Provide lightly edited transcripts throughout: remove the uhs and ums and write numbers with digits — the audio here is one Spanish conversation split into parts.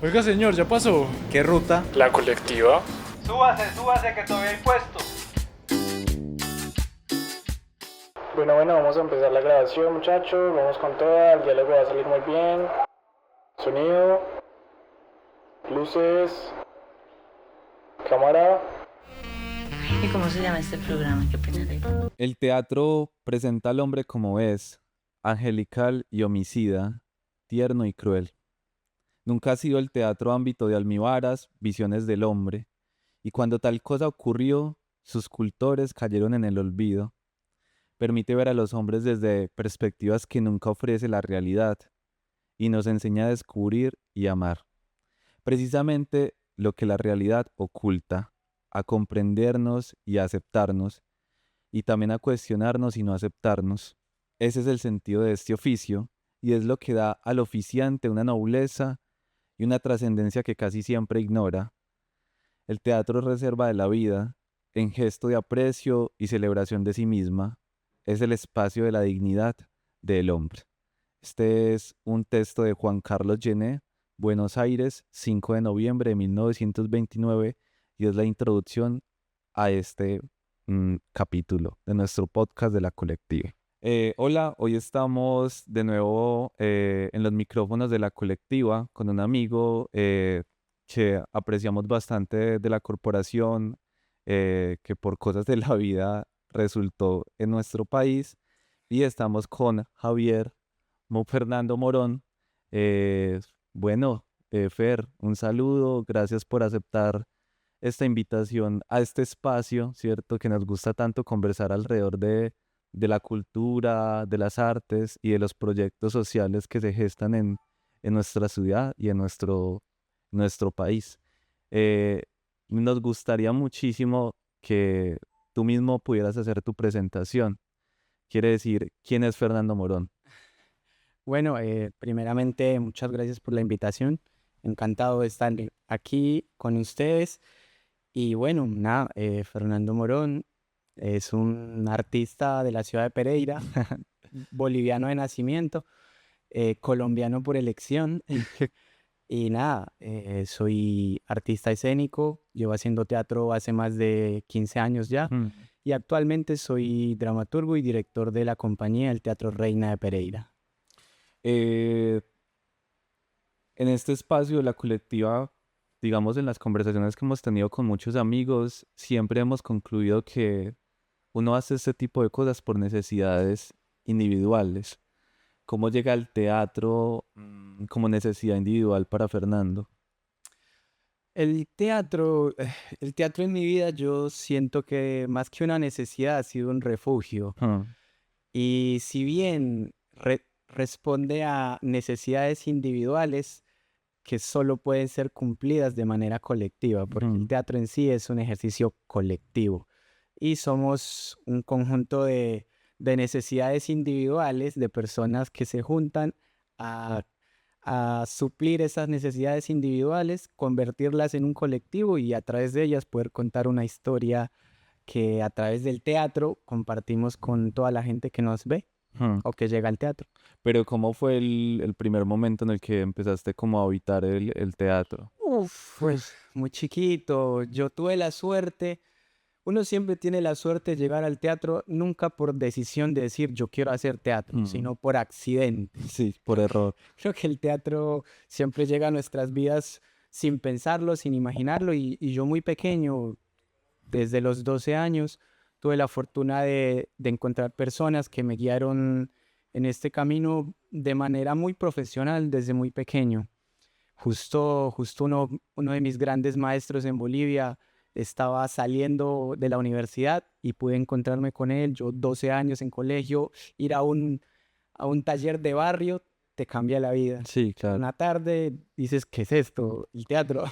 Oiga, señor, ¿ya pasó? ¿Qué ruta? La colectiva. Súbase que todavía hay puesto. Bueno, vamos a empezar la grabación, muchachos. Vamos con toda, el diálogo va a salir muy bien. Sonido, luces, cámara. ¿Y cómo se llama este programa? Qué pena leer. El teatro presenta al hombre como es, angelical y homicida, tierno y cruel. Nunca ha sido el teatro ámbito de almibaras, visiones del hombre, y cuando tal cosa ocurrió, sus cultores cayeron en el olvido. Permite ver a los hombres desde perspectivas que nunca ofrece la realidad, y nos enseña a descubrir y amar. Precisamente lo que la realidad oculta, a comprendernos y a aceptarnos, y también a cuestionarnos y no aceptarnos. Ese es el sentido de este oficio, y es lo que da al oficiante una nobleza y una trascendencia que casi siempre ignora. El teatro es reserva de la vida, en gesto de aprecio y celebración de sí misma, es el espacio de la dignidad del hombre. Este es un texto de Juan Carlos Gené, Buenos Aires, 5 de noviembre de 1929, y es la introducción a este capítulo de nuestro podcast de la colectiva. Hola, hoy estamos de nuevo en los micrófonos de la colectiva con un amigo que apreciamos bastante de la corporación, que por cosas de la vida resultó en nuestro país, y estamos con Javier Fernando Morón. Eh, bueno, Fer, un saludo, gracias por aceptar esta invitación a este espacio, ¿cierto? Que nos gusta tanto conversar alrededor de la cultura, de las artes y de los proyectos sociales que se gestan en nuestra ciudad y en nuestro país. Eh, Nos gustaría muchísimo que tú mismo pudieras hacer tu presentación. Quiere decir, ¿quién es Fernando Morón? Bueno, primeramente, muchas gracias por la invitación. Encantado de estar aquí con ustedes. Y bueno, nada, Fernando Morón es un artista de la ciudad de Pereira, boliviano de nacimiento, colombiano por elección. Y nada, soy artista escénico, llevo haciendo teatro hace más de 15 años ya. Mm. Y actualmente soy dramaturgo y director de la compañía del Teatro Reina de Pereira. Eh, en este espacio de la colectiva, digamos en las conversaciones que hemos tenido con muchos amigos, siempre hemos concluido que uno hace este tipo de cosas por necesidades individuales. ¿Cómo llega el teatro como necesidad individual para Fernando? El teatro en mi vida yo siento que más que una necesidad ha sido un refugio. Ah, Y si bien responde a necesidades individuales que solo pueden ser cumplidas de manera colectiva, porque el ujú. teatro en sí es un ejercicio colectivo y somos un conjunto de necesidades individuales de personas que se juntan a, a suplir esas necesidades individuales, convertirlas en un colectivo y a través de ellas poder contar una historia que a través del teatro compartimos con toda la gente que nos ve Ujú. o que llega al teatro. Pero ¿cómo fue el primer momento en el que empezaste como a habitar el teatro? Pues muy chiquito, yo tuve la suerte, uno siempre tiene la suerte de llegar al teatro, nunca por decisión de decir yo quiero hacer teatro, Mm. sino por accidente. Sí, por error. Creo que el teatro siempre llega a nuestras vidas sin pensarlo, sin imaginarlo, y yo muy pequeño, desde los 12 años, tuve la fortuna de encontrar personas que me guiaron en este camino de manera muy profesional desde muy pequeño. Justo uno de mis grandes maestros en Bolivia estaba saliendo de la universidad y pude encontrarme con él. Yo 12 años en colegio, ir a un taller de barrio te cambia la vida. Sí, claro. Una tarde dices, ¿qué es esto? El teatro.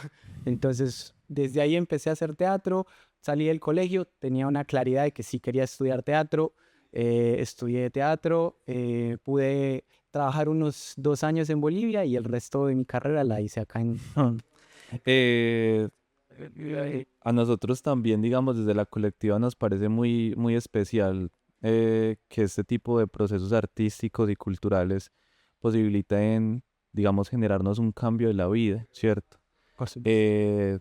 Entonces, desde ahí empecé a hacer teatro, salí del colegio, tenía una claridad de que sí quería estudiar teatro, estudié teatro, pude trabajar unos 2 años en Bolivia y el resto de mi carrera la hice acá en... Eh, a nosotros también, digamos, desde la colectiva nos parece muy, muy especial que este tipo de procesos artísticos y culturales posibiliten digamos, generarnos un cambio de la vida, ¿cierto? Eh,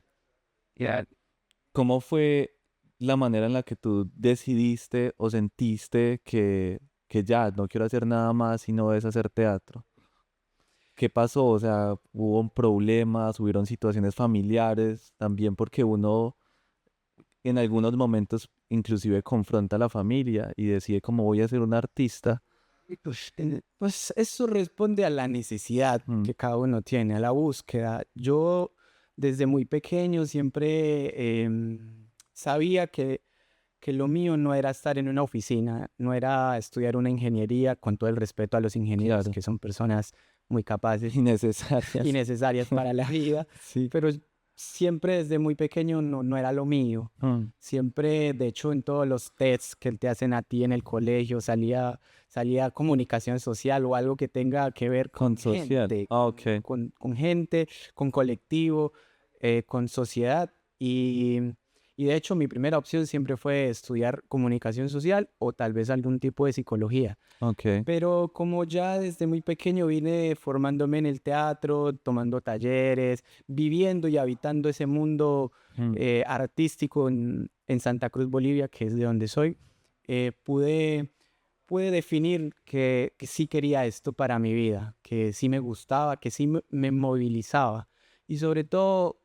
¿Cómo fue la manera en la que tú decidiste o sentiste que ya no quiero hacer nada más sino es hacer teatro? ¿Qué pasó? O sea, hubo problemas, hubieron situaciones familiares, también porque uno en algunos momentos inclusive confronta a la familia y decide cómo voy a ser un artista. Pues eso responde a la necesidad Mm, que cada uno tiene, a la búsqueda. Yo desde muy pequeño siempre sabía que lo mío no era estar en una oficina, no era estudiar una ingeniería, con todo el respeto a los ingenieros, claro, que son personas muy capaces y innecesarias. necesarias para la vida, Sí. pero siempre desde muy pequeño no era lo mío. Mm, Siempre, de hecho, en todos los tests que te hacen a ti en el colegio, salía comunicación social o algo que tenga que ver con con social. gente, Ah, ok. con gente, con colectivo, con sociedad. Y de hecho, mi primera opción siempre fue estudiar comunicación social o tal vez algún tipo de psicología. Ok. Pero como ya desde muy pequeño vine formándome en el teatro, tomando talleres, viviendo y habitando ese mundo Mm, artístico en Santa Cruz, Bolivia, que es de donde soy, pude definir que sí quería esto para mi vida, que sí me gustaba, que sí me movilizaba. Y sobre todo,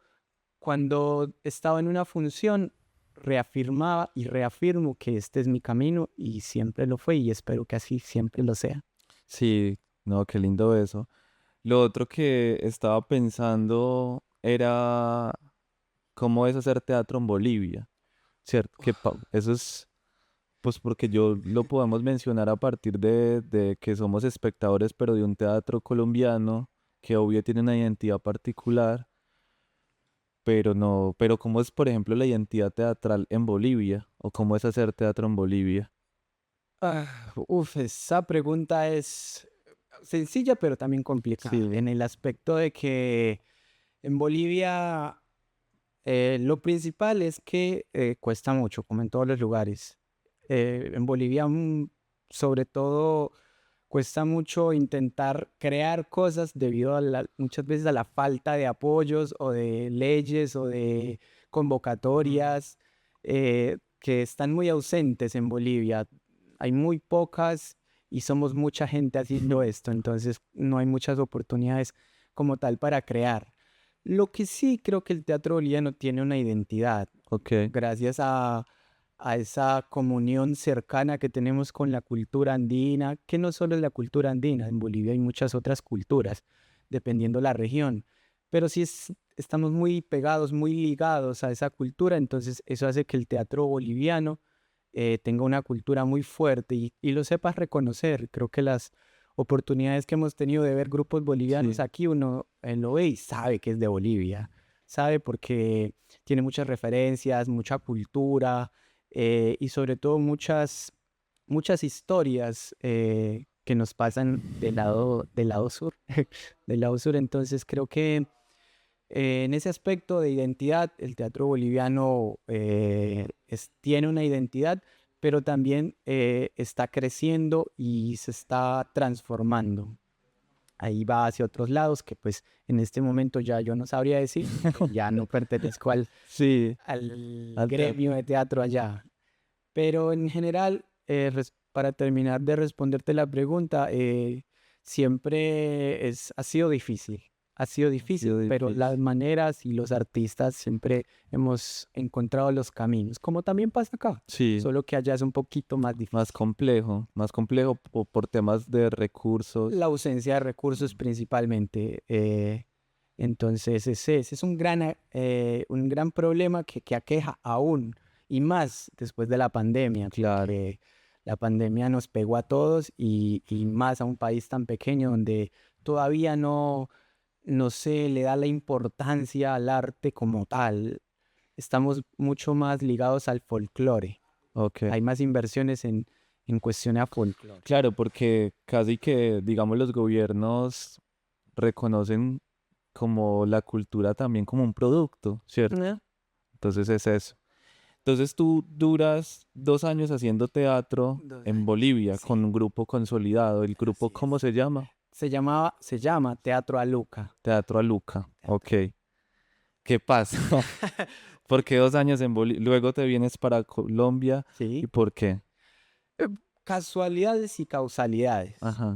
cuando estaba en una función, reafirmaba y reafirmo que este es mi camino y siempre lo fue y espero que así siempre lo sea. sí, no, qué lindo eso. Lo otro que estaba pensando era cómo es hacer teatro en Bolivia, ¿cierto? Eso es, pues porque yo lo podemos mencionar a partir de que somos espectadores, pero de un teatro colombiano que obvio tiene una identidad particular, pero no, pero cómo es, por ejemplo, la identidad teatral en Bolivia, o cómo es hacer teatro en Bolivia. Esa pregunta es sencilla pero también complicada, Sí, en el aspecto de que en Bolivia lo principal es que cuesta mucho, como en todos los lugares. En Bolivia, sobre todo, cuesta mucho intentar crear cosas debido a muchas veces a la falta de apoyos o de leyes o de convocatorias que están muy ausentes en Bolivia. Hay muy pocas y somos mucha gente haciendo esto, entonces no hay muchas oportunidades como tal para crear. Lo que sí creo que el teatro boliviano tiene una identidad, ok, gracias a esa comunión cercana que tenemos con la cultura andina, que no solo es la cultura andina, en Bolivia hay muchas otras culturas, dependiendo la región, pero sí estamos muy pegados, muy ligados a esa cultura, entonces eso hace que el teatro boliviano tenga una cultura muy fuerte y lo sepas reconocer. Creo que las oportunidades que hemos tenido de ver grupos bolivianos sí. aquí, uno lo ve y sabe que es de Bolivia, sabe porque tiene muchas referencias, mucha cultura y sobre todo muchas historias que nos pasan del lado sur, del lado sur. Entonces creo que en ese aspecto de identidad, el teatro boliviano tiene una identidad, pero también está creciendo y se está transformando. Ahí va hacia otros lados que pues en este momento ya yo no sabría decir, porque ya no pertenezco Sí, al al teatro. gremio de teatro allá. Pero en general, para terminar de responderte la pregunta, siempre ha sido Ha sido difícil, pero difícil. las maneras y los artistas siempre hemos encontrado los caminos, como también pasa acá, Sí, solo que allá es un poquito más difícil. más complejo por temas de La recursos. ausencia de recursos principalmente. Entonces, ese es un gran problema que aqueja aún y más después de la pandemia, Claro, porque la pandemia nos pegó a todos y más a un país tan pequeño donde todavía no se le da la importancia al arte como tal. Estamos mucho más ligados al folclore. ok. Hay más inversiones en cuestión a folclore. Claro, porque casi que, digamos, los gobiernos reconocen como la cultura también como un producto, ¿cierto? Entonces es eso. Entonces tú duras 2 años haciendo teatro 2 en años, Bolivia con sí, un grupo consolidado. ¿El grupo así cómo es. se llama? se llama Teatro Aluca. Teatro Aluca. Ok. ¿Qué pasa? ¿Por qué 2 años en Bolivia? Luego te vienes para Colombia. ¿Y Sí. por qué? Casualidades y causalidades. Ajá.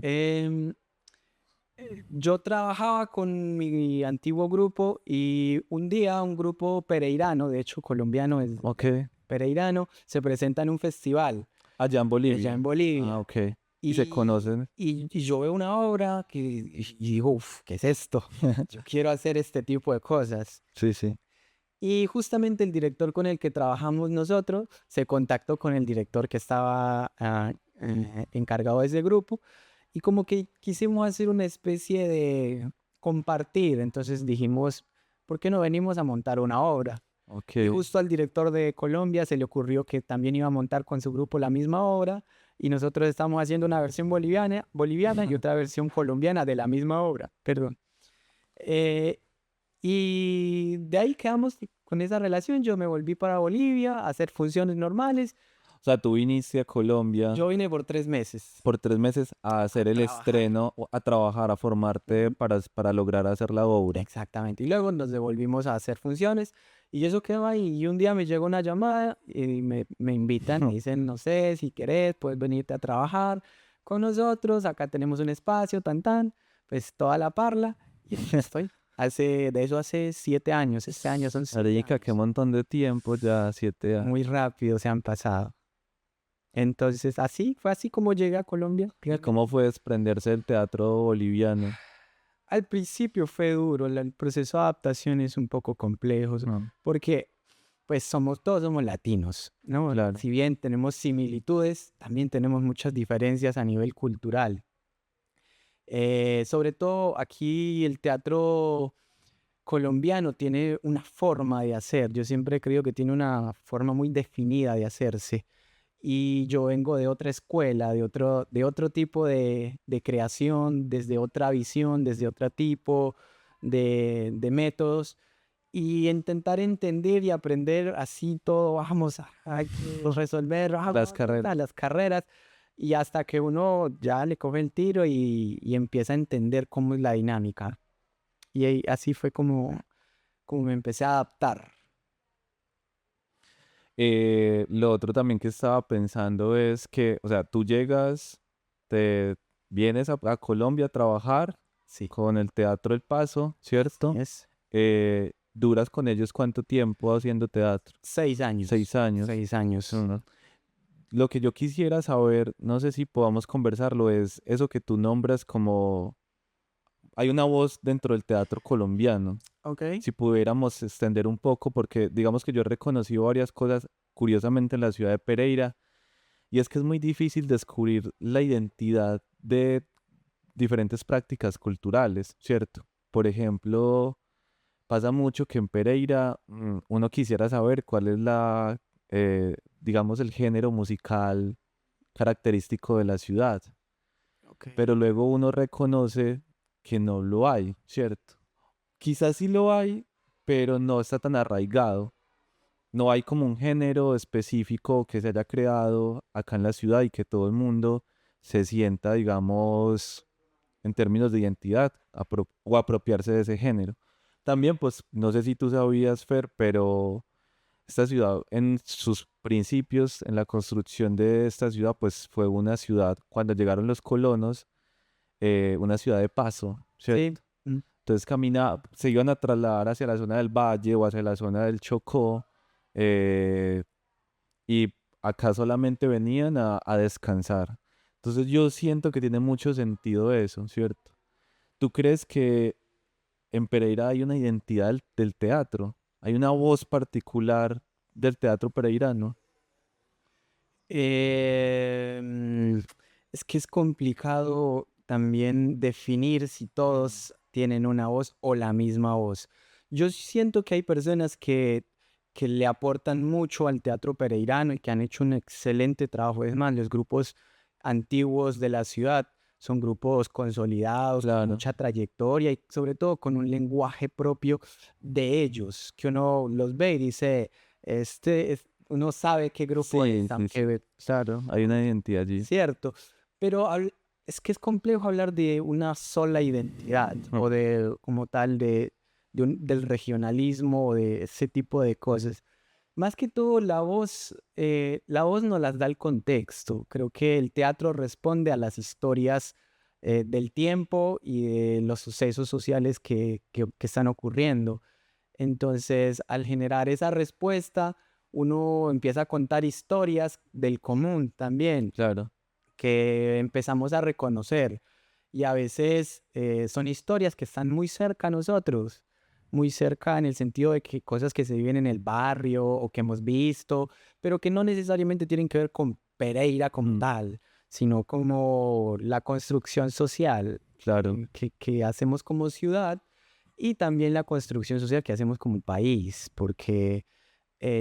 Yo trabajaba con mi antiguo grupo y un día un grupo pereirano, de hecho colombiano es Ok. pereirano, se presenta en un festival Allá en Bolivia. allá en Bolivia. Ah, ok. Y se conocen. Y yo veo una obra y digo, uff, ¿qué es esto? Yo quiero hacer este tipo de cosas. Sí, sí. Y justamente el director con el que trabajamos nosotros se contactó con el director que estaba encargado de ese grupo y como que quisimos hacer una especie de compartir. Entonces dijimos, ¿por qué no venimos a montar una obra? Ok. Y justo al director de Colombia se le ocurrió que también iba a montar con su grupo la misma obra y nosotros estamos haciendo una versión boliviana y otra versión colombiana de la misma obra, perdón. Eh, y de ahí quedamos con esa relación. Yo me volví para Bolivia a hacer funciones normales. O sea, tú viniste a Colombia Yo vine por 3 meses por 3 meses a hacer el trabajar. estreno, a trabajar, a formarte para lograr hacer la obra. Exactamente. Y luego nos devolvimos a hacer funciones y eso quedó ahí. Y un día me llegó una llamada y me invitan, me dicen, no sé, si querés, puedes venirte a trabajar con nosotros. Acá tenemos un espacio, tan, tan. Pues toda la parla. Y aquí estoy. De eso hace 7 años. Este año son 7 Marica, qué años. montón de tiempo, ya 7 años. Muy rápido se han pasado. Entonces, fue así como llegué a Colombia. ¿Cómo fue desprenderse del teatro boliviano? Al principio fue duro, el proceso de adaptación es un poco complejo, No, porque pues todos somos latinos, ¿no? claro. Si bien tenemos similitudes, también tenemos muchas diferencias a nivel cultural. Sobre todo aquí el teatro colombiano tiene una forma de hacer, yo siempre creo que tiene una forma muy definida de hacerse. Y yo vengo de otra escuela, de otro tipo de creación, desde otra visión, desde otro tipo de métodos. Y intentar entender y aprender así todo, vamos a resolver Las carreras. las carreras. Y hasta que uno ya le coge el tiro y empieza a entender cómo es la dinámica. Y así fue como me empecé a adaptar. Lo otro también que estaba pensando es que, o sea, tú llegas, te vienes a Colombia a trabajar Sí. con el Teatro El Paso, ¿cierto? Es ¿Duras con ellos cuánto tiempo haciendo teatro? 6 años. 6 años. 6 años. Lo que yo quisiera saber, no sé si podamos conversarlo, es eso que tú nombras como... Hay una voz dentro del teatro colombiano. Ok. Si pudiéramos extender un poco, porque digamos que yo he reconocido varias cosas, curiosamente en la ciudad de Pereira, y es que es muy difícil descubrir la identidad de diferentes prácticas culturales, ¿cierto? Por ejemplo, pasa mucho que en Pereira uno quisiera saber cuál es digamos, el género musical característico de la ciudad, Ok. pero luego uno reconoce que no lo hay, ¿cierto? Quizás sí lo hay, pero no está tan arraigado. No hay como un género específico que se haya creado acá en la ciudad y que todo el mundo se sienta, digamos, en términos de identidad o apropiarse de ese género. También, pues, no sé si tú sabías, Fer, pero esta ciudad en sus principios, en la construcción de esta ciudad, pues fue una ciudad, cuando llegaron los colonos, una ciudad de paso, Sí. ¿cierto? Entonces se iban a trasladar hacia la zona del Valle o hacia la zona del Chocó, eh, y acá solamente venían a descansar. Entonces yo siento que tiene mucho sentido eso, ¿cierto? ¿Tú crees que en Pereira hay una identidad del teatro? ¿Hay una voz particular del teatro pereirano? Es que es complicado también definir si todos tienen una voz o la misma voz. Yo siento que hay personas que le aportan mucho al teatro pereirano y que han hecho un excelente trabajo. Es más, los grupos antiguos de la ciudad son grupos consolidados, con Claro. mucha trayectoria y sobre todo con un lenguaje propio de ellos, que uno los ve y dice, uno sabe qué grupo Sí, es, sí, sí. aunque Claro, hay una identidad allí. cierto, pero es que es complejo hablar de una sola identidad o de, como tal, del regionalismo o de ese tipo de cosas. Más que todo, la voz nos las da el contexto. Creo que el teatro responde a las historias del tiempo y de los sucesos sociales que están ocurriendo. Entonces, al generar esa respuesta, uno empieza a contar historias del común también, Claro. que empezamos a reconocer. Y a veces son historias que están muy cerca a nosotros, muy cerca en el sentido de que cosas que se viven en el barrio o que hemos visto, pero que no necesariamente tienen que ver con Pereira como Mm, tal, sino como la construcción social claro. que hacemos como ciudad y también la construcción social que hacemos como país, porque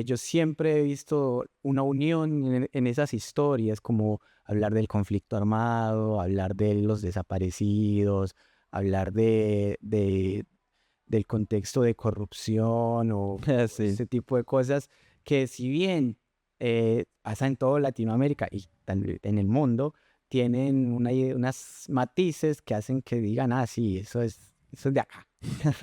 yo siempre he visto una unión en esas historias, como hablar del conflicto armado, hablar de los desaparecidos, hablar del contexto de corrupción o Sí, ese tipo de cosas que si bien pasa en toda Latinoamérica y en el mundo, tienen unas matices que hacen que digan, ah, sí, eso es de acá,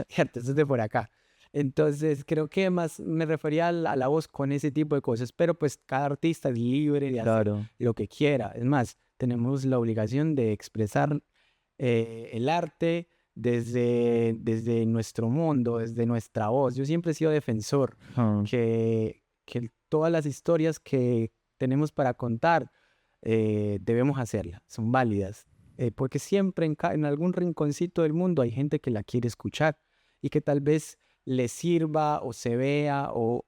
¿cierto? Eso es de por acá. Entonces, creo que más me refería a la voz con ese tipo de cosas, pero pues cada artista es libre de hacer claro. lo que quiera. Es más, tenemos la obligación de expresar el arte desde nuestro mundo, desde nuestra voz. Yo siempre he sido defensor Ah, que todas las historias que tenemos para contar debemos hacerlas, son válidas, porque siempre en algún rinconcito del mundo hay gente que la quiere escuchar y que tal vez le sirva o se vea o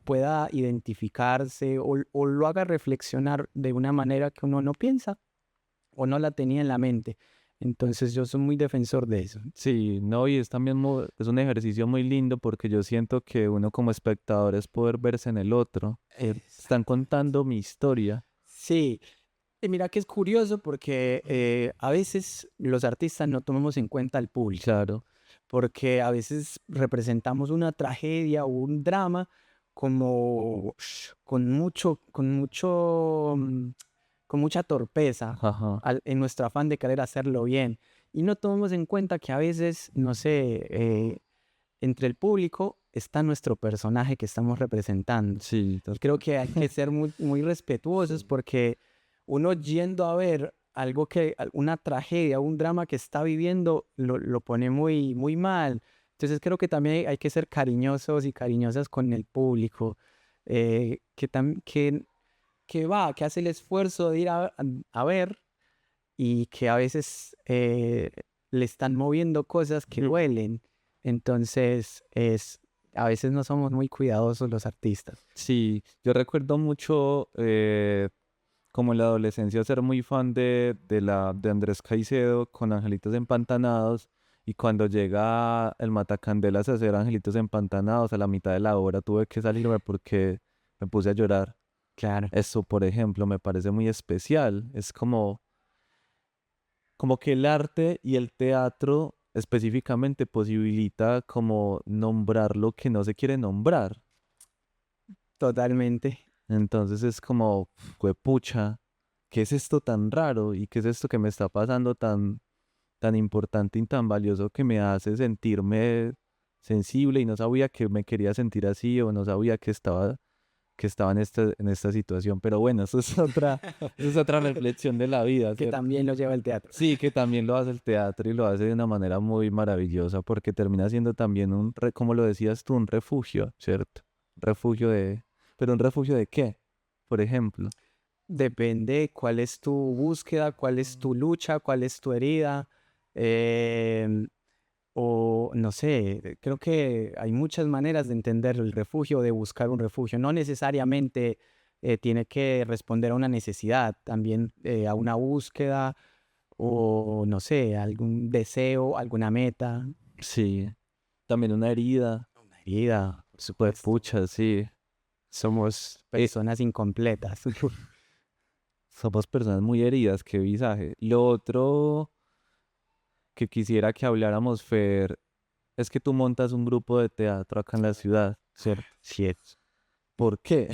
pueda identificarse o lo haga reflexionar de una manera que uno no piensa o no la tenía en la mente. Entonces yo soy muy defensor de eso. sí, no, y es también es un ejercicio muy lindo porque yo siento que uno como espectador es poder verse en el otro. Están contando mi historia. Sí, y mira que es curioso porque a veces los artistas no tomamos en cuenta al público, Claro. porque a veces representamos una tragedia o un drama como con mucha torpeza Ajá. en nuestro afán de querer hacerlo bien. Y no tomamos en cuenta que a veces, no sé, entre el público está nuestro personaje que estamos representando. Sí, Y creo que hay que ser muy, muy respetuosos porque uno yendo a ver algo una tragedia, un drama que está viviendo, lo pone muy, muy mal. Entonces creo que también hay que ser cariñosos y cariñosas con el público, que hace el esfuerzo de ir a ver y que a veces le están moviendo cosas que duelen. Entonces, a veces no somos muy cuidadosos los artistas. sí, yo recuerdo mucho como en la adolescencia ser muy fan de Andrés Caicedo con Angelitos Empantanados y cuando llega el Matacandelas a hacer Angelitos Empantanados a la mitad de la obra tuve que salirme porque me puse a llorar. Claro. Eso, por ejemplo, me parece muy especial. Es como que el arte y el teatro específicamente posibilita como nombrar lo que no se quiere nombrar. Totalmente. Entonces es como, pucha, ¿qué es esto tan raro? ¿Y qué es esto que me está pasando tan importante y tan valioso que me hace sentirme sensible y no sabía que me quería sentir así o no sabía que estaba en esta situación? Pero bueno, eso es otra reflexión de la vida, Que ¿cierto? también lo lleva el teatro. Sí, que también lo hace el teatro y lo hace de una manera muy maravillosa porque termina siendo también como lo decías tú, un refugio, ¿cierto? ¿Pero un refugio de qué? Por ejemplo. Depende cuál es tu búsqueda, cuál es tu lucha, cuál es tu herida. em, o no sé, creo que hay muchas maneras de entender el refugio, de buscar un refugio. No necesariamente tiene que responder a una necesidad, también a una búsqueda o no sé, algún deseo, alguna meta, Sí, también una herida. una herida, por Pues supuesto. pucha, sí. Somos Eh, personas incompletas. somos personas muy heridas, qué visaje. Lo otro que quisiera que habláramos, Fer, es que tú montas un grupo de teatro acá en la ciudad, ¿cierto? Sí, ¿Por qué?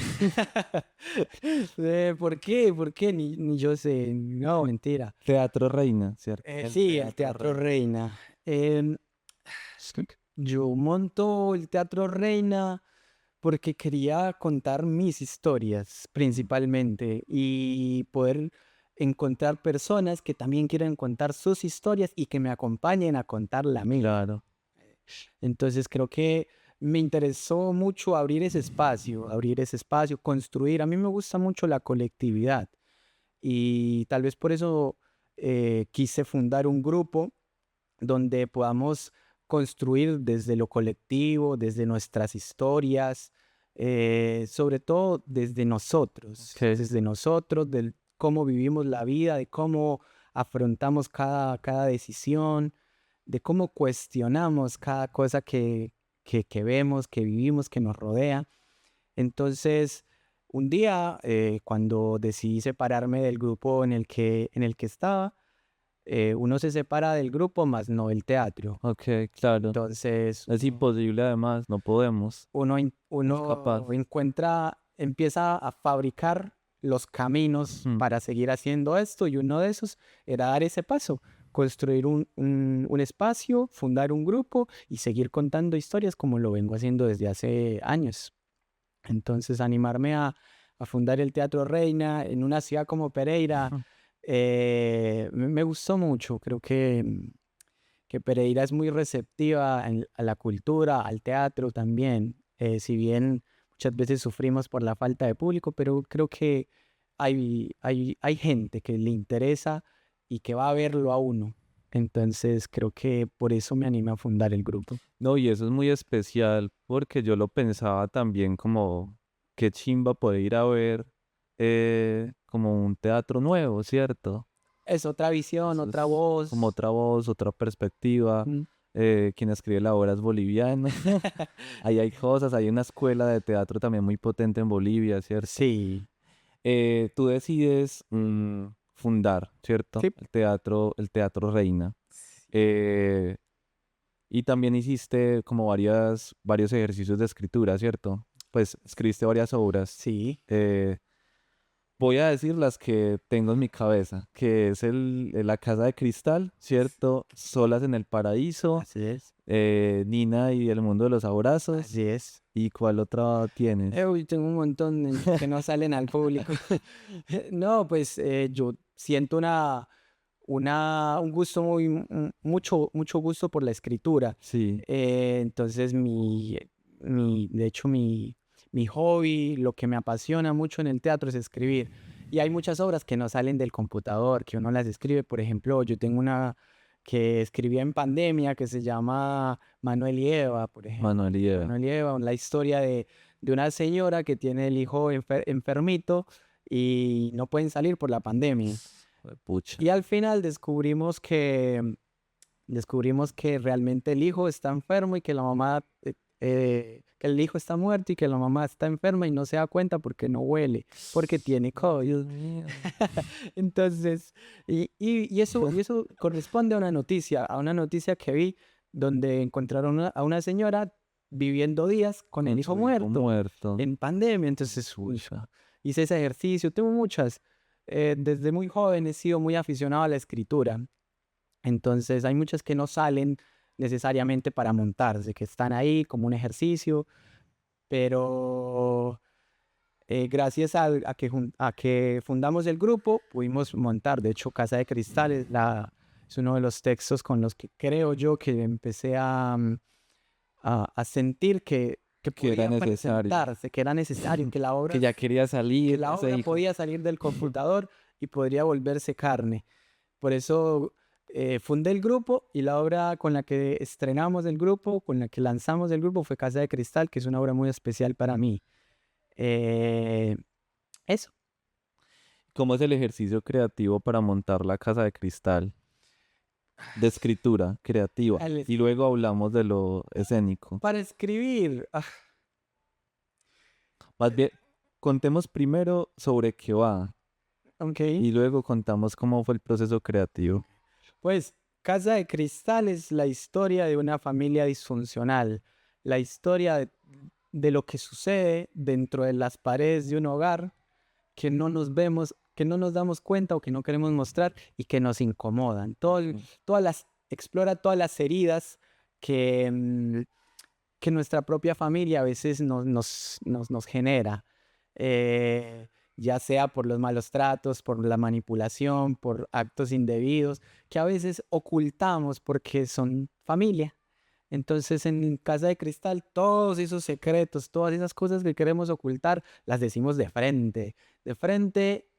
¿Por qué? ¿Por qué? Ni yo sé. No, mentira. Teatro Reina, ¿cierto? Sí, el Teatro Reina. Em, yo monto el Teatro Reina porque quería contar mis historias principalmente y poder encontrar personas que también quieran contar sus historias y que me acompañen a contar la mía. Claro. Entonces creo que me interesó mucho abrir ese espacio, construir. A mí me gusta mucho la colectividad y tal vez por eso quise fundar un grupo donde podamos construir desde lo colectivo, desde nuestras historias, sobre todo Ok. desde nosotros, del cómo vivimos la vida, de cómo afrontamos cada decisión, de cómo cuestionamos cada cosa que vemos, que vivimos, que nos rodea. Entonces, un día, cuando decidí separarme del grupo en el que estaba, uno se separa del grupo, más no del teatro. Ok, claro. Entonces, Es imposible además, no podemos. uno Capaz. empieza a fabricar los caminos Mm. para seguir haciendo esto, y uno de esos era dar ese paso, construir un espacio, fundar un grupo y seguir contando historias como lo vengo haciendo desde hace años. Entonces, animarme a fundar el Teatro Reina en una ciudad como Pereira, Ujú. me gustó mucho. Creo que Pereira es muy receptiva a la cultura, al teatro también. Si bien muchas veces sufrimos por la falta de público, pero creo que hay gente que le interesa y que va a verlo a uno. Entonces creo que por eso me animé a fundar el grupo. No, y eso es muy especial porque yo lo pensaba también como qué chimba poder ir a ver como un teatro nuevo, ¿cierto? Es otra visión, Eso otra es voz. como otra voz, otra perspectiva. Mm. Quien escribe la obra es boliviano. Ahí hay cosas, hay una escuela de teatro también muy potente en Bolivia, ¿cierto? Sí, Tú decides fundar, ¿cierto? sí. El Teatro Reina. Eh, y también hiciste como varios ejercicios de escritura, ¿cierto? Pues escribiste varias obras. Sí, Eh, Voy a decir las que tengo en mi cabeza, que es La Casa de Cristal, ¿cierto? Solas en el Paraíso, así es, Nina y el Mundo de los Abrazos. así es. ¿Y cuál otra tienes? Uy, tengo un montón que no salen al público. No, pues yo siento un gusto mucho gusto por la escritura. Sí, Entonces, de hecho, mi hobby, lo que me apasiona mucho en el teatro es escribir. Y hay muchas obras que no salen del computador, que uno las escribe. Por ejemplo, yo tengo una que escribí en pandemia que se llama Manuel y Eva, por ejemplo. Manuel y Eva. Manuel y Eva, la historia de una señora que tiene el hijo enfermito y no pueden salir por la pandemia. Pucha. Y al final descubrimos que realmente el hijo está enfermo y que la mamá, que el hijo está muerto y que la mamá está enferma y no se da cuenta porque no huele, porque tiene COVID. Dios mío. Entonces, y eso corresponde a una noticia que vi donde encontraron a una señora viviendo días con el Con hijo su hijo muerto muerto. en pandemia. Entonces, hice ese ejercicio, tengo muchas. Desde muy joven he sido muy aficionado a la escritura. Entonces hay muchas que no salen necesariamente para montarse, que están ahí como un ejercicio, pero gracias a que fundamos el grupo pudimos montar. De hecho, Casa de Cristal es uno de los textos con los que creo yo que empecé a sentir que Que era podía necesario. presentarse, que era necesario, que la obra Que ya quería salir. que la ese obra hijo. podía salir del computador y podría volverse carne. Por eso fundé el grupo, y la obra con la que estrenamos el grupo, con la que lanzamos el grupo, fue Casa de Cristal, que es una obra muy especial para mí. Eso. ¿Cómo es el ejercicio creativo para montar la Casa de Cristal? De escritura creativa. Al- Y luego hablamos de lo escénico. Para escribir, Más bien, contemos primero sobre qué va ok. y luego contamos cómo fue el proceso creativo. Pues Casa de Cristal es la historia de una familia disfuncional, la historia de lo que sucede dentro de las paredes de un hogar que no nos vemos, que no nos damos cuenta o que no queremos mostrar y que nos incomodan. Explora todas las heridas que nuestra propia familia a veces nos genera, ya sea por los malos tratos, por la manipulación, por actos indebidos, que a veces ocultamos porque son familia. Entonces en Casa de Cristal todos esos secretos, todas esas cosas que queremos ocultar, las decimos de frente,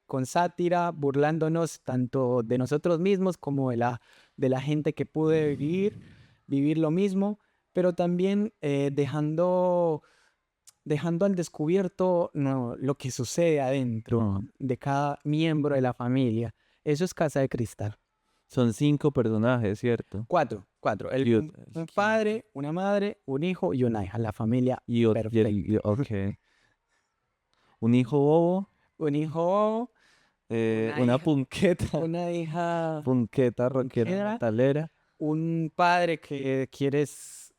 con sátira, burlándonos tanto de nosotros mismos como de la gente que pude vivir lo mismo, pero también dejando al descubierto lo que sucede adentro de cada miembro de la familia. Eso es Casa de Cristal. Son 5 personajes, ¿cierto? Cuatro. Un padre, una madre, un hijo y una hija. La familia perfecta. Ok. Un hijo bobo, Un hijo, una hija. punqueta, una hija, punqueta rockera, Punquera. metalera, un padre que quiere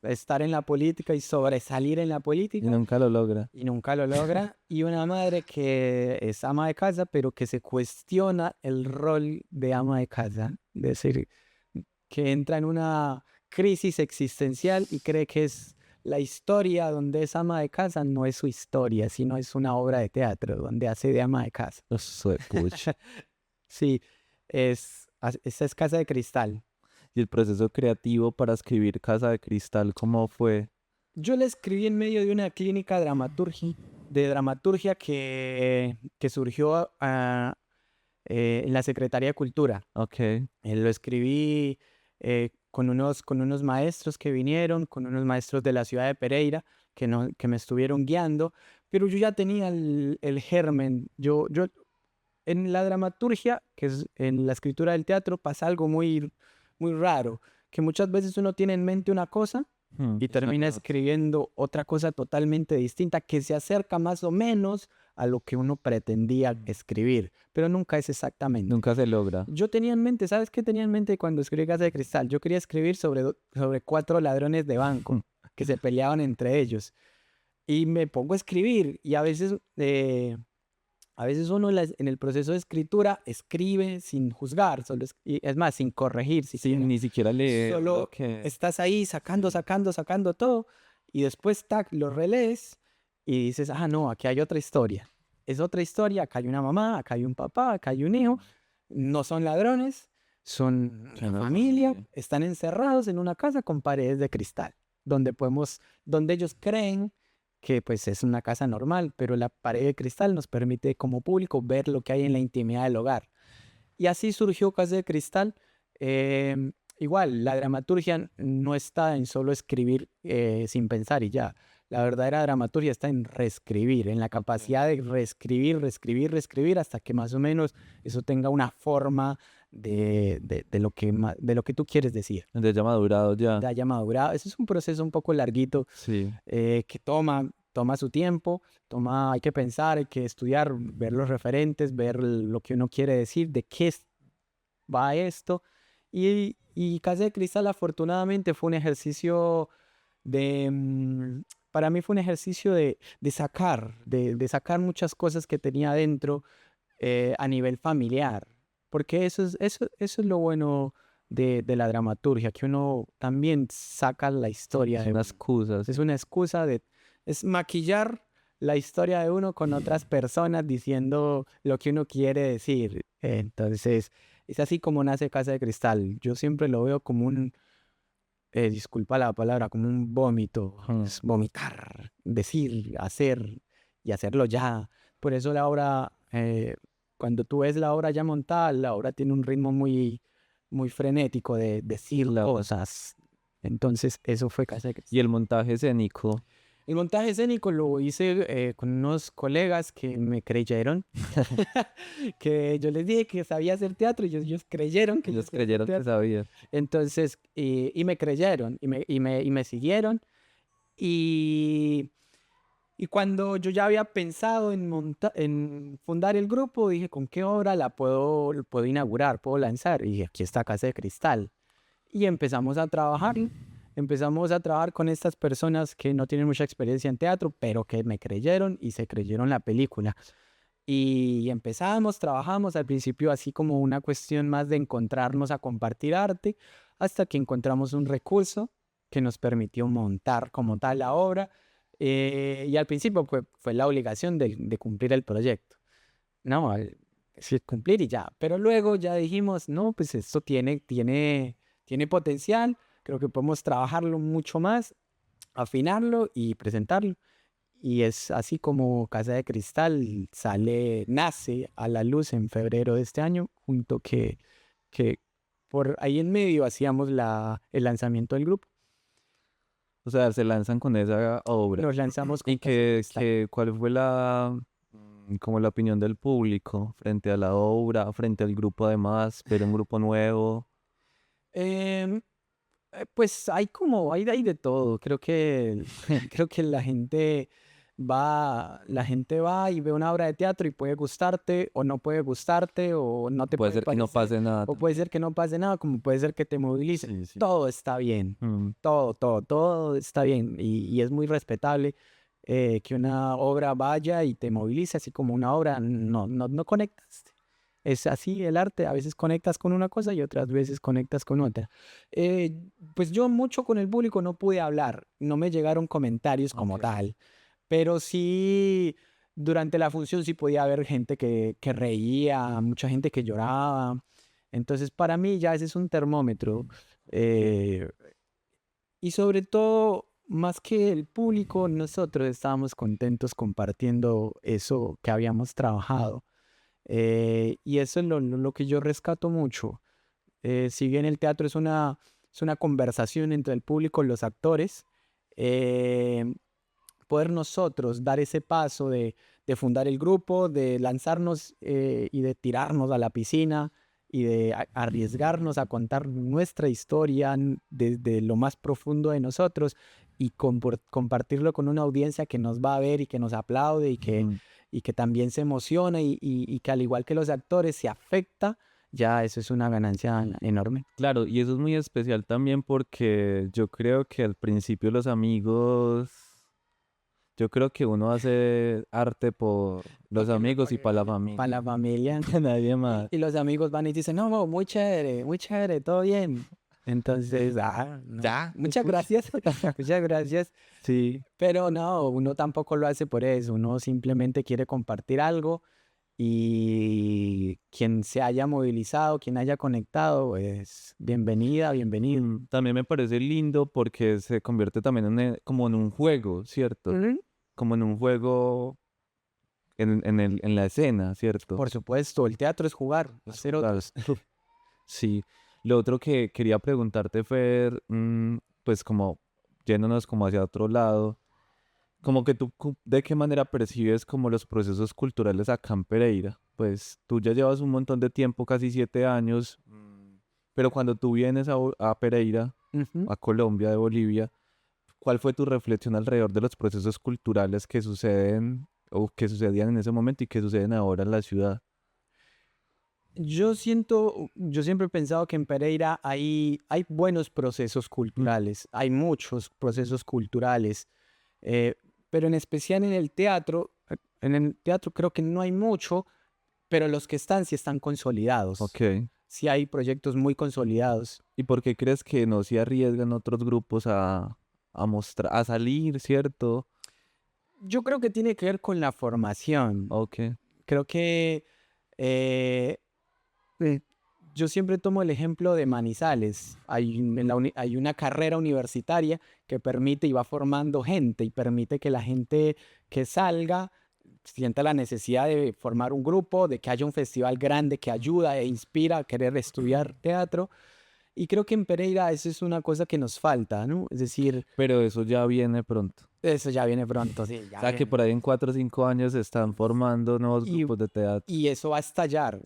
estar en la política y sobresalir en la y política nunca lo logra. y nunca lo logra, y una madre que es ama de casa, pero que se cuestiona el rol de ama de casa, es decir, que entra en una crisis existencial y cree que es la historia donde es ama de casa, no es su historia, sino es una obra de teatro donde hace de ama de casa. Pucha. Sí, esta es Casa de Cristal. Y el proceso creativo para escribir Casa de Cristal, ¿cómo fue? Yo la escribí en medio de una clínica de dramaturgia que surgió en la Secretaría de Cultura. Ok. Lo escribí con unos maestros que vinieron, con unos maestros de la ciudad de Pereira que me estuvieron guiando, pero yo ya tenía el germen. Yo en la dramaturgia, que es en la escritura del teatro, pasa algo muy, muy raro, que muchas veces uno tiene en mente una cosa y termina escribiendo otra cosa totalmente distinta que se acerca más o menos a lo que uno pretendía escribir, pero nunca es exactamente. Nunca se logra. Yo tenía en mente, ¿sabes qué tenía en mente cuando escribí Casa de Cristal? Yo quería escribir sobre 4 ladrones de banco que se peleaban entre ellos. Y me pongo a escribir y a veces uno en el proceso de escritura escribe sin juzgar, y es más, sin corregir. Sin ni siquiera leer. Solo estás ahí sacando todo y después lo relees y dices, no, aquí hay otra historia. Es otra historia, acá hay una mamá, acá hay un papá, acá hay un hijo. No son ladrones, son una familia, están encerrados en una casa con paredes de cristal, donde ellos creen que pues es una casa normal, pero la pared de cristal nos permite como público ver lo que hay en la intimidad del hogar. Y así surgió Casa de Cristal. Igual, la dramaturgia no está en solo escribir sin pensar y ya. La verdadera dramaturgia está en reescribir, en la capacidad de reescribir hasta que más o menos eso tenga una forma de lo que tú quieres decir. De ya madurado ya. De haya madurado. Ese es un proceso un poco larguito, Sí. Que toma su tiempo, hay que pensar, hay que estudiar, ver los referentes, ver lo que uno quiere decir, de qué va esto. Y Casa de Cristal afortunadamente fue un ejercicio para mí fue un ejercicio de sacar muchas cosas que tenía adentro a nivel familiar, porque eso es lo bueno de la dramaturgia, que uno también saca la historia. Es una excusa. Es una excusa es maquillar la historia de uno con otras personas diciendo lo que uno quiere decir. Entonces, es así como nace Casa de Cristal. Yo siempre lo veo como disculpa la palabra, como un vómito. Es vomitar, decir, hacer y hacerlo ya. Por eso la obra, cuando tú ves la obra ya montada, la obra tiene un ritmo muy, muy frenético de decir cosas. Entonces, eso fue Casa de Cristal. Y el montaje escénico. El montaje escénico lo hice con unos colegas que me creyeron, que yo les dije que sabía hacer teatro y ellos creyeron que Ellos creyeron que sabía. Entonces, y me creyeron y me siguieron. Y cuando yo ya había pensado en fundar el grupo, dije, ¿con qué obra la puedo inaugurar, puedo lanzar? Y dije, aquí está Casa de Cristal. Y empezamos a trabajar. empezamos a trabajar con estas personas que no tienen mucha experiencia en teatro, pero que me creyeron y se creyeron la película. Y empezamos, trabajamos al principio así como una cuestión más de encontrarnos a compartir arte, hasta que encontramos un recurso que nos permitió montar como tal la obra. Y al principio fue la obligación de cumplir el proyecto. No, sí, cumplir y ya. Pero luego ya dijimos, no, pues esto tiene potencial, creo que podemos trabajarlo mucho más, afinarlo y presentarlo. Y es así como Casa de Cristal nace a la luz en febrero de este año, junto que por ahí en medio hacíamos el lanzamiento del grupo. O sea, se lanzan con esa obra. Nos lanzamos con ¿Y Casa de Cristal. cuál fue como la opinión del público frente a la obra, frente al grupo además, pero un grupo nuevo? Em, pues hay de todo. Creo que, creo que la gente va y ve una obra de teatro y puede gustarte o no puede gustarte o no te Puede puede ser que no parecer, pase nada. o puede ser que no pase nada, como puede ser que te movilice. Sí, sí. Todo está bien, todo está bien y es muy respetable que una obra vaya y te movilice, así como una obra no conectas. Es así el arte, a veces conectas con una cosa y otras veces conectas con otra. Pues yo mucho con el público no pude hablar, no me llegaron comentarios como Ok. tal, pero sí, durante la función sí podía haber gente que reía, mucha gente que lloraba. Entonces, para mí ya ese es un termómetro. eh, y sobre todo, más que el público, nosotros estábamos contentos compartiendo eso que habíamos trabajado. Y eso es lo que yo rescato mucho. Si bien el teatro es una conversación entre el público y los actores, eh, poder nosotros dar ese paso de fundar el grupo, de lanzarnos y de tirarnos a la piscina y de arriesgarnos a contar nuestra historia desde lo más profundo de nosotros y compartirlo con una audiencia que nos va a ver y que nos aplaude Mm. y que también se emociona y que al igual que los actores se afecta, ya eso es una ganancia enorme. Claro, y eso es muy especial también porque yo creo que al principio los amigos, yo creo que uno hace arte por los amigos y para la familia. Para la familia. Nadie más. Y los amigos van y dicen, no, muy chévere, todo bien. Entonces, no. Ya. Muchas gracias, muchas gracias. Sí. Pero no, uno tampoco lo hace por eso, uno simplemente quiere compartir algo y quien se haya movilizado, quien haya conectado, pues bienvenida, bienvenido. También me parece lindo porque se convierte también como en un juego, ¿cierto? Ujú. Como en un juego en la escena, ¿cierto? Por supuesto, el teatro es jugar, hacer Claro. otros. Sí. Lo otro que quería preguntarte, Fer, pues como yéndonos como hacia otro lado, como que tú, ¿de qué manera percibes como los procesos culturales acá en Pereira? Pues tú ya llevas un montón de tiempo, casi 7 años, pero cuando tú vienes a Pereira, Ujú. a Colombia de Bolivia, ¿cuál fue tu reflexión alrededor de los procesos culturales que suceden o que sucedían en ese momento y que suceden ahora en la ciudad? Yo siempre he pensado que en Pereira hay buenos procesos culturales, hay muchos procesos culturales, pero en especial en el teatro creo que no hay mucho, pero los que están sí están consolidados, Ok. sí hay proyectos muy consolidados. ¿Y por qué crees que no se arriesgan otros grupos a mostrar, a salir, ¿cierto? Yo creo que tiene que ver con la formación. Ok. Creo que eh, eh, yo siempre tomo el ejemplo de Manizales. Hay una carrera universitaria que permite y va formando gente y permite que la gente que salga sienta la necesidad de formar un grupo, de que haya un festival grande que ayuda e inspira a querer estudiar teatro. Y creo que en Pereira eso es una cosa que nos falta, ¿no? Es decir, Pero eso ya viene pronto. eso ya viene pronto, sí, O ya sea, que viene. por ahí en 4 o 5 años se están formando nuevos Y, grupos de teatro. y eso va a estallar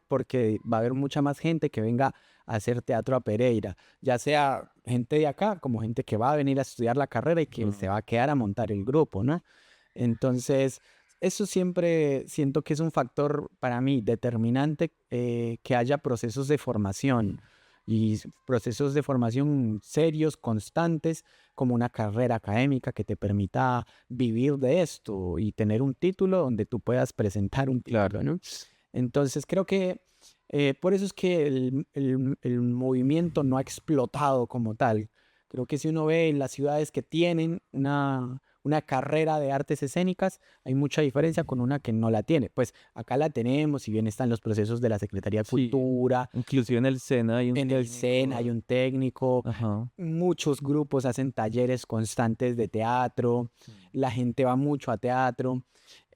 porque va a haber mucha más gente que venga a hacer teatro a Pereira, ya sea gente de acá como gente que va a venir a estudiar la carrera y que se va a quedar a montar el grupo, ¿no? Entonces, eso siempre siento que es un factor para mí determinante, que haya procesos de formación. y procesos de formación serios, constantes, como una carrera académica que te permita vivir de esto y tener un título donde tú puedas presentar un título, ¿no? Entonces creo que por eso es que el movimiento no ha explotado como tal. Creo que si uno ve las ciudades que tienen una carrera de artes escénicas, hay mucha diferencia con una que no la tiene. Pues acá la tenemos, si bien están los procesos de la Secretaría de Sí, Cultura, inclusive en el SENA hay un en el técnico. SENA hay un técnico, Ajá. muchos grupos hacen talleres constantes de teatro, la gente va mucho a teatro.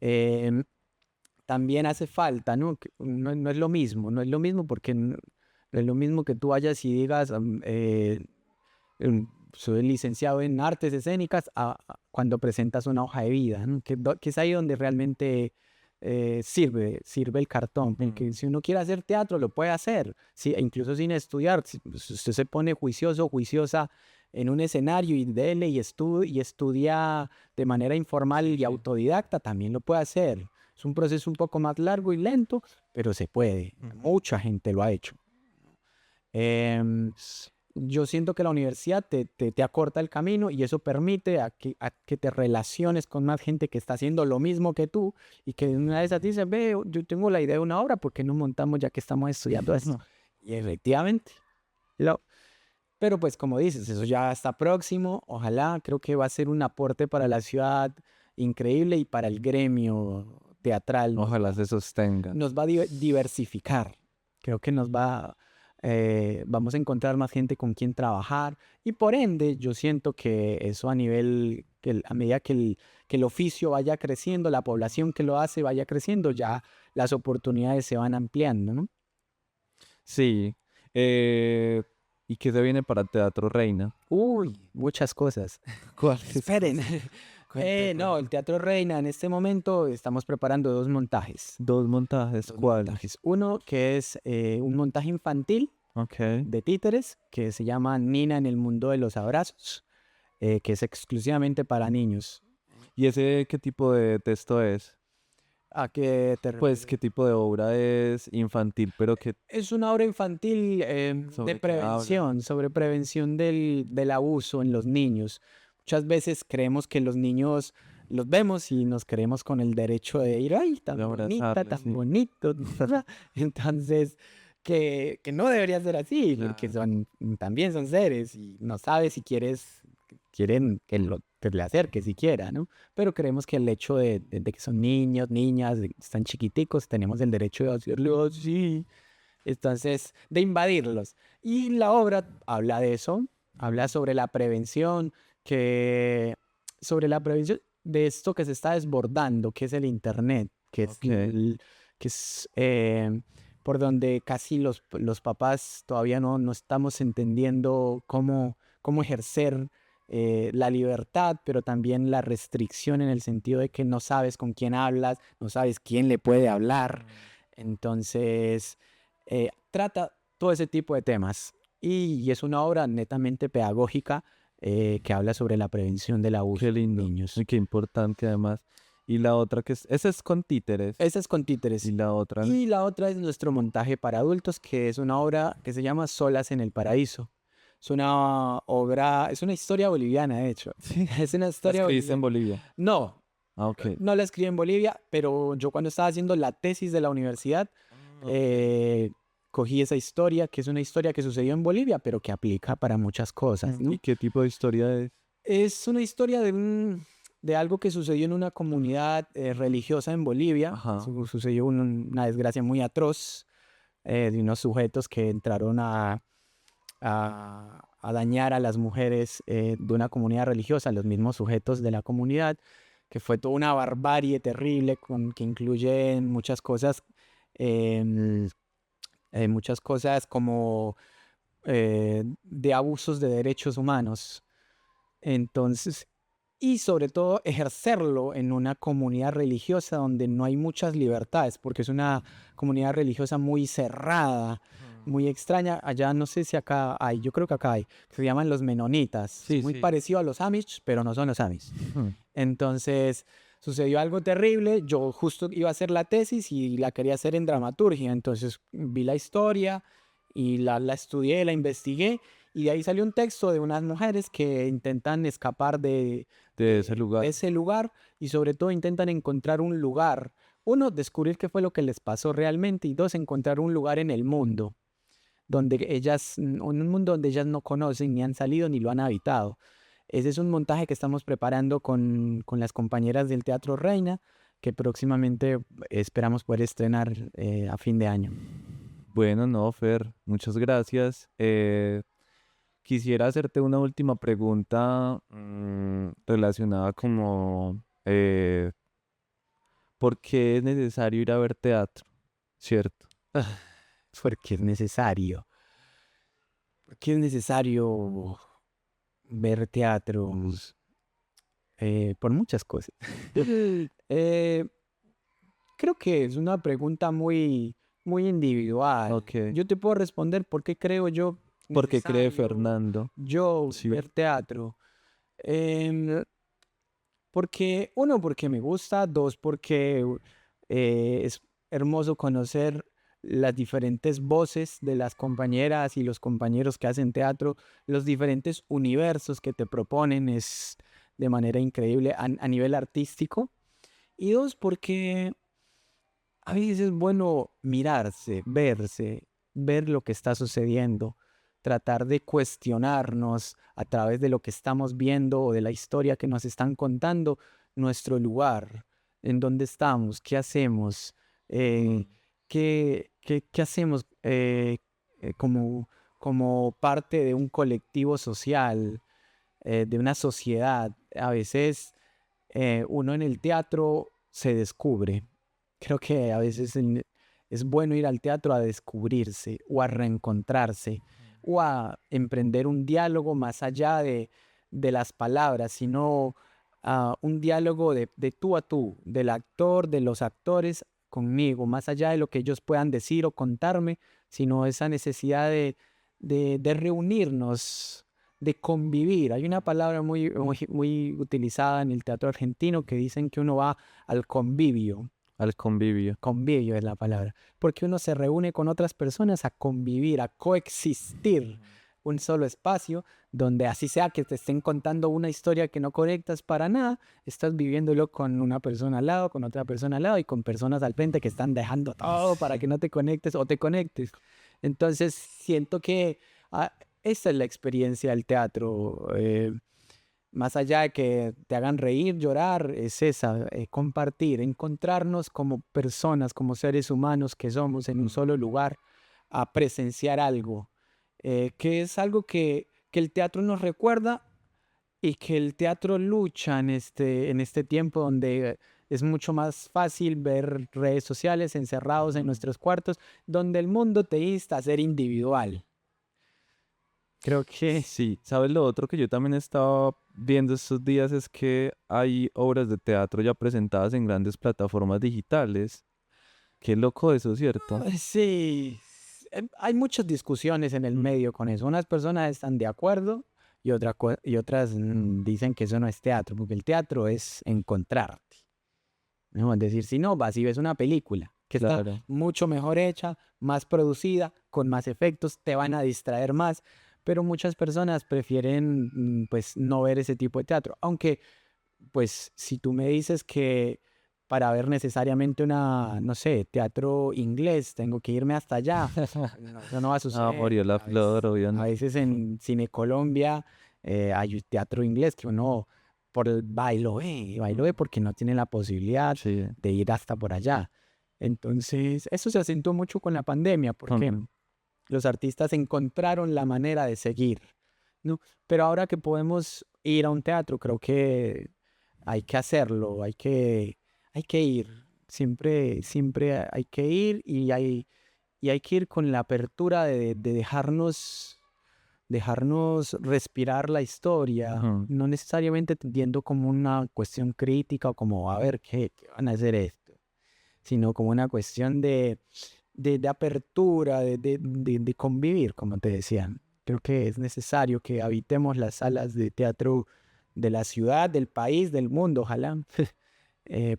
em, También hace falta, ¿no? No es lo mismo, no es lo mismo porque no es lo mismo que tú vayas y digas, soy licenciado en artes escénicas, cuando presentas una hoja de vida, ¿no? Que es ahí donde realmente sirve el cartón. Porque si uno quiere hacer teatro, lo puede hacer, sí, e incluso sin estudiar. Si usted se pone juicioso, juiciosa en un escenario y dele y estudia de manera informal y autodidacta, también lo puede hacer. Es un proceso un poco más largo y lento, pero se puede. Mucha gente lo ha hecho. Em, yo siento que la universidad te acorta el camino y eso permite a que te relaciones con más gente que está haciendo lo mismo que tú y que una vez a ti dice, ve, yo tengo la idea de una obra, ¿por qué no montamos ya que estamos estudiando esto? Y efectivamente, pero pues como dices, eso ya está próximo, ojalá, creo que va a ser un aporte para la ciudad increíble y para el gremio teatral. Ojalá se sostenga. Nos va a diversificar. Creo que vamos a encontrar más gente con quien trabajar y por ende yo siento que eso a medida que el oficio vaya creciendo, la población que lo hace vaya creciendo, ya las oportunidades se van ampliando, ¿no? Sí. ¿Y qué se viene para Teatro Reina? Uy, muchas cosas. ¿Cuáles? Esperen. No, el Teatro Reina en este momento estamos preparando dos montajes. Dos montajes. Dos ¿Cuáles? montajes. Uno que es un montaje infantil Ok. de títeres que se llama Nina en el mundo de los abrazos, que es exclusivamente para niños. ¿Y ese qué tipo de texto es? ¿A qué te Pues, refieres? ¿qué tipo de obra es infantil, pero que Es una obra infantil sobre de qué habla? prevención, sobre prevención del abuso en los niños. Muchas veces creemos que los niños los vemos y nos creemos con el derecho de ir, ay, tan De bonita, abrazarle, tan sí. bonito. Entonces, que no debería ser así, porque Claro. también son seres y no sabes si quieren que le acerque siquiera, ¿no? Pero creemos que el hecho de que son niños, niñas, de que están chiquiticos, tenemos el derecho de hacerle así. Entonces, de invadirlos. Y la obra habla de eso, habla sobre la prevención, sobre la prevención de esto que se está desbordando, que es el Internet, Ok. que es por donde casi los papás todavía no estamos entendiendo cómo ejercer la libertad, pero también la restricción en el sentido de que no sabes con quién hablas, no sabes quién le puede hablar. Entonces, trata todo ese tipo de temas y es una obra netamente pedagógica que habla sobre la prevención del abuso Qué en lindo. niños. Y qué importante además. Y la otra que es, esa es con títeres. Esa es con títeres. Y la otra, Y la otra es nuestro montaje para adultos, que es una obra que se llama Solas en el Paraíso. Es una obra, es una historia boliviana, de hecho. sí, Es una la historia escribiste en boliviana. Bolivia. No, Ah, ok. no la escribí en Bolivia, pero yo cuando estaba haciendo la tesis de la universidad, cogí esa historia, que es una historia que sucedió en Bolivia, pero que aplica para muchas cosas, ¿no? ¿Y qué tipo de historia es? Es una historia de algo que sucedió en una comunidad religiosa en Bolivia. Ajá. Sucedió una desgracia muy atroz de unos sujetos que entraron a dañar a las mujeres de una comunidad religiosa, los mismos sujetos de la comunidad, que fue toda una barbarie terrible que incluye muchas cosas como de abusos de derechos humanos. Entonces, y sobre todo ejercerlo en una comunidad religiosa donde no hay muchas libertades, porque es una comunidad religiosa muy cerrada, muy extraña. Allá no sé si acá hay, yo creo que acá hay, que se llaman los menonitas. Sí, Muy sí. parecido a los Amish, pero no son los Amish. Hmm. Entonces, sucedió algo terrible. Yo justo iba a hacer la tesis y la quería hacer en dramaturgia. Entonces, vi la historia y la estudié, la investigué, y de ahí salió un texto de unas mujeres que intentan escapar De ese lugar. de ese lugar y sobre todo intentan encontrar un lugar. Uno, descubrir qué fue lo que les pasó realmente y dos, encontrar un lugar en el mundo donde ellas, un mundo donde ellas no conocen, ni han salido, ni lo han habitado. Ese es un montaje que estamos preparando con las compañeras del Teatro Reina, que próximamente esperamos poder estrenar a fin de año. Bueno, no, Fer, muchas gracias. Quisiera hacerte una última pregunta relacionada como ¿por qué es necesario ir a ver teatro? ¿Cierto? Porque es necesario. Porque es necesario ver teatro por muchas cosas. Creo que es una pregunta muy individual. Ok. Yo te puedo responder por qué creo yo ¿Por qué cree necesario Fernando? yo Sí. ver teatro. Em, porque, uno, porque me gusta, dos, porque es hermoso conocer las diferentes voces de las compañeras y los compañeros que hacen teatro, los diferentes universos que te proponen, es de manera increíble a nivel artístico. Y dos, porque a veces es bueno mirarse, verse, ver lo que está sucediendo, tratar de cuestionarnos a través de lo que estamos viendo o de la historia que nos están contando, nuestro lugar, en dónde estamos, qué hacemos, qué hacemos como parte de un colectivo social, de una sociedad. A veces uno en el teatro se descubre. Creo que a veces es bueno ir al teatro a descubrirse o a reencontrarse o a emprender un diálogo más allá de las palabras, sino un diálogo de tú a tú, del actor, de los actores conmigo, más allá de lo que ellos puedan decir o contarme, sino esa necesidad de reunirnos, de convivir. Hay una palabra muy utilizada en el teatro argentino que dicen que uno va al convivio. Al convivio. Convivio es la palabra, porque uno se reúne con otras personas a convivir, a coexistir, un solo espacio donde así sea que te estén contando una historia que no conectas para nada, estás viviéndolo con una persona al lado, con otra persona al lado y con personas al frente que están dejando todo para que no te conectes o te conectes. Entonces siento que esa es la experiencia del teatro. Más allá de que te hagan reír, llorar, es esa, compartir, encontrarnos como personas, como seres humanos que somos en un solo lugar, a presenciar algo, que es algo que el teatro nos recuerda y que el teatro lucha en este tiempo donde es mucho más fácil ver redes sociales encerrados en nuestros cuartos, donde el mundo te insta a ser individual. Creo que Sí, ¿sabes lo otro que yo también estaba viendo estos días? Es que hay obras de teatro ya presentadas en grandes plataformas digitales. Qué loco eso, ¿cierto? sí, hay muchas discusiones en el medio con eso. Unas personas están de acuerdo y otras dicen que eso no es teatro, porque el teatro es encontrarte. ¿No? Es decir, si no, vas y ves una película que está Claro. mucho mejor hecha, más producida, con más efectos, te van a distraer más, pero muchas personas prefieren pues no ver ese tipo de teatro. Aunque, pues, si tú me dices que para ver necesariamente no sé, teatro inglés, tengo que irme hasta allá, no, eso no va a Ah, suceder. murió la flor, A obviamente. veces en Cine Colombia hay teatro inglés que uno por el bailo ve porque no tiene la posibilidad Sí. de ir hasta por allá. Entonces, eso se acentuó mucho con la pandemia porque los artistas encontraron la manera de seguir, ¿no? Pero ahora que podemos ir a un teatro, creo que hay que hacerlo, hay que ir. Siempre hay que ir y hay que ir con la apertura de dejarnos respirar la historia, Ujú. no necesariamente entendiendo como una cuestión crítica o como, a ver, ¿qué van a hacer esto? Sino como una cuestión de apertura, de convivir, como te decían. Creo que es necesario que habitemos las salas de teatro de la ciudad, del país, del mundo, ojalá.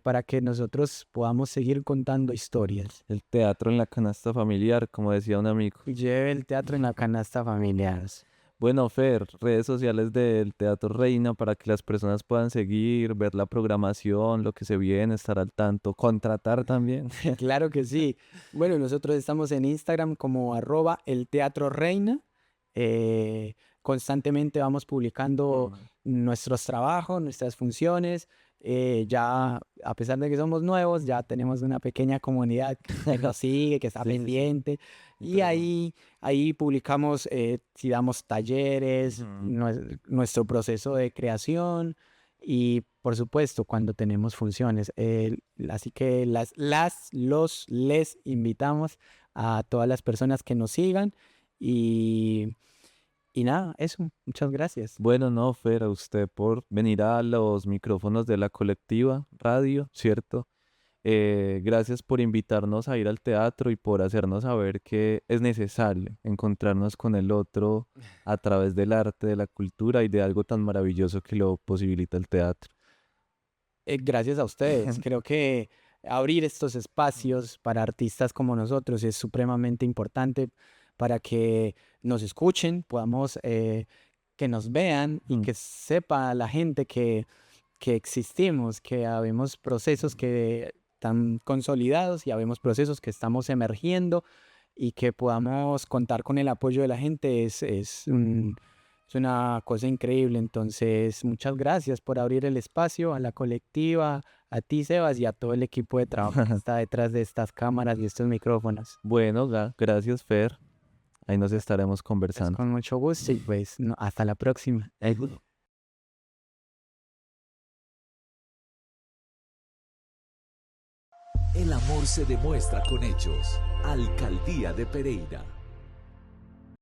para que nosotros podamos seguir contando historias. El teatro en la canasta familiar, como decía un amigo. Lleve el teatro en la canasta familiar. Bueno, Fer, redes sociales del Teatro Reina para que las personas puedan seguir, ver la programación, lo que se viene, estar al tanto, contratar también. Claro que sí. Bueno, nosotros estamos en Instagram como @elteatroreina. Constantemente vamos publicando nuestros trabajos, nuestras funciones. Ya, a pesar de que somos nuevos, ya tenemos una pequeña comunidad que nos sigue, que está pendiente. Y ahí publicamos, si damos talleres, nuestro proceso de creación y, por supuesto, cuando tenemos funciones. Así que les invitamos a todas las personas que nos sigan y nada, eso. Muchas gracias. Bueno, no, Fer, a usted por venir a los micrófonos de la colectiva radio, ¿cierto? Gracias por invitarnos a ir al teatro y por hacernos saber que es necesario encontrarnos con el otro a través del arte, de la cultura y de algo tan maravilloso que lo posibilita el teatro. Gracias a ustedes. Creo que abrir estos espacios para artistas como nosotros es supremamente importante para que nos escuchen, podamos que nos vean y que sepa la gente que existimos, que habemos procesos que están consolidados y habemos procesos que estamos emergiendo y que podamos contar con el apoyo de la gente es una cosa increíble. Entonces, muchas gracias por abrir el espacio a la colectiva, a ti, Sebas, y a todo el equipo de trabajo que está detrás de estas cámaras y estos micrófonos. Bueno, gracias, Fer. Ahí nos estaremos conversando. Con mucho gusto y pues hasta la próxima. El amor se demuestra con hechos. Alcaldía de Pereira.